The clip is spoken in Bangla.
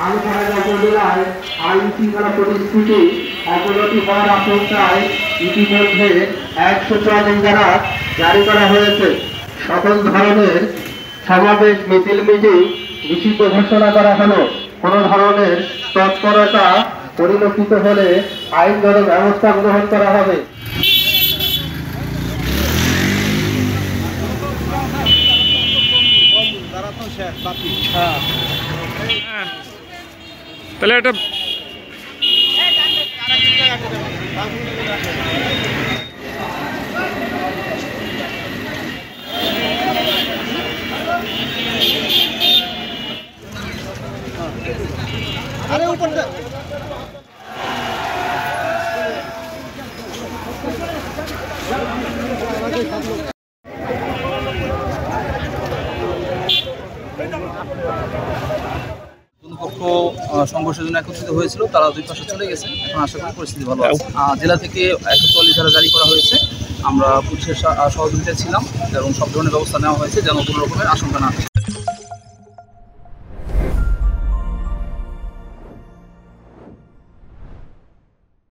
আলুখাড়া উপজেলায় আইন শৃঙ্খলা পরিস্থিতি অবনতি হওয়ার আশঙ্কায় ইতিমধ্যে 144 ধারা জারি করা হয়েছে। সকল ধরনের সমাবেশ মিছিল মিটিং নিষিদ্ধ ঘোষণা করা হলো। কোনো ধরনের তৎপরতা পরিলক্ষিত হলে আইনগত ব্যবস্থা গ্রহণ করা হবে। তাহলে এটা আরে উপর পক্ষ সংঘর্ষের জন্য একত্রিত হয়েছিল, তারা দুই পাশে চলে গেছে। এখন আশা করি পরিস্থিতি ভালো আছে। জেলা থেকে 144 ধারা জারি করা হয়েছে। আমরা পুলিশের সহযোগিতায় ছিলাম এবং সব ধরনের ব্যবস্থা নেওয়া হয়েছে যেন কোনো রকমের আশঙ্কা না থাকে।